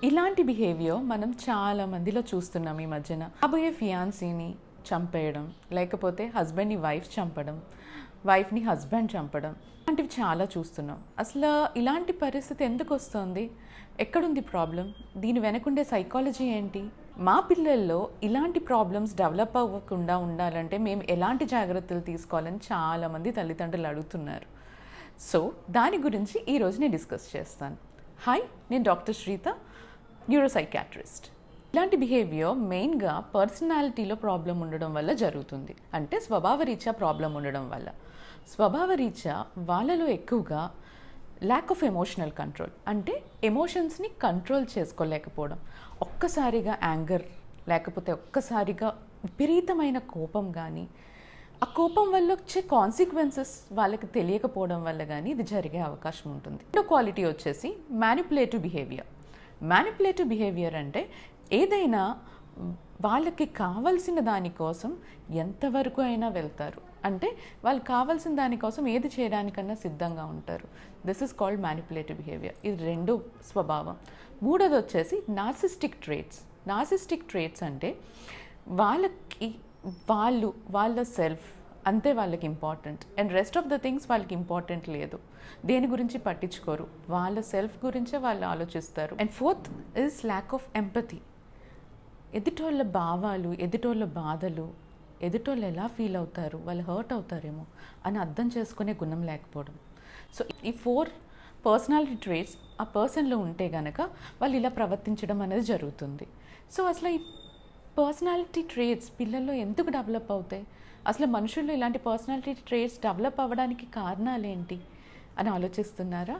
ఇలాంటి బిహేవియర్ మనం చాలా మందిలో చూస్తున్నాం ఈ మధ్యన. కాబోయే ఫియాన్సీని చంపేయడం, లేకపోతే హస్బెండ్ని వైఫ్ చంపడం, వైఫ్ని హస్బెండ్ చంపడం, ఇలాంటివి చాలా చూస్తున్నాం. అసలు ఇలాంటి పరిస్థితి ఎందుకు వస్తుంది? ఎక్కడుంది ప్రాబ్లం? దీని వెనకుండే సైకాలజీ ఏంటి? మా పిల్లల్లో ఇలాంటి ప్రాబ్లమ్స్ డెవలప్ అవ్వకుండా ఉండాలంటే మేము ఎలాంటి జాగ్రత్తలు తీసుకోవాలని చాలామంది తల్లిదండ్రులు అడుగుతున్నారు. సో దాని గురించి ఈరోజు నేను డిస్కస్ చేస్తాను. హాయ్, నేను డాక్టర్ శ్రీత, న్యూరోసైకాట్రిస్ట్. ఇలాంటి బిహేవియర్ మెయిన్గా పర్సనాలిటీలో ప్రాబ్లం ఉండడం వల్ల జరుగుతుంది. అంటే స్వభావరీత్యా ప్రాబ్లం ఉండడం వల్ల. స్వభావరీత్యా వాళ్ళలో ఎక్కువగా ల్యాక్ ఆఫ్ ఎమోషనల్ కంట్రోల్, అంటే ఎమోషన్స్ని కంట్రోల్ చేసుకోలేకపోవడం. ఒక్కసారిగా యాంగర్, లేకపోతే ఒక్కసారిగా విపరీతమైన కోపం కానీ, ఆ కోపం వల్ల వచ్చే కాన్సిక్వెన్సెస్ వాళ్ళకి తెలియకపోవడం వల్ల కానీ ఇది జరిగే అవకాశం ఉంటుంది. రెండో క్వాలిటీ వచ్చేసి మ్యానిపులేటివ్ బిహేవియర్. మ్యానిపులేటివ్ బిహేవియర్ అంటే ఏదైనా వాళ్ళకి కావాల్సిన దానికోసం ఎంతవరకు అయినా వెళ్తారు. అంటే వాళ్ళకి కావాల్సిన దానికోసం ఏది చేయడానికన్నా సిద్ధంగా ఉంటారు. This is called manipulative behaviour. ఇది రెండో స్వభావం. మూడోది వచ్చేసి నార్సిస్టిక్ ట్రేట్స్. నార్సిస్టిక్ ట్రేట్స్ అంటే వాళ్ళకి వాళ్ళ సెల్ఫ్ అంతే వాళ్ళకి important, and rest of the things వాళ్ళకి ఇంపార్టెంట్ లేదు. దేని గురించి పట్టించుకోరు, వాళ్ళ సెల్ఫ్ గురించే వాళ్ళు ఆలోచిస్తారు. And fourth is lack of empathy. ఎదుటోళ్ళ భావాలు, ఎదుటోళ్ళ బాధలు, ఎదుటోళ్ళు ఎలా ఫీల్ అవుతారు, వాళ్ళు హర్ట్ అవుతారేమో అని అర్థం చేసుకునే గుణం లేకపోవడం. సో ఈ 4 పర్సనాలిటీ ట్రేట్స్ ఆ పర్సన్లో ఉంటే కనుక వాళ్ళు ఇలా ప్రవర్తించడం అనేది జరుగుతుంది. సో అసలు ఈ పర్సనాలిటీ ట్రేట్స్ పిల్లల్లో ఎందుకు డెవలప్ అవుతాయి? అసలు మనుషుల్లో ఇలాంటి పర్సనాలిటీ ట్రేట్స్ డెవలప్ అవ్వడానికి కారణాలు ఏంటి అని ఆలోచిస్తున్నారా?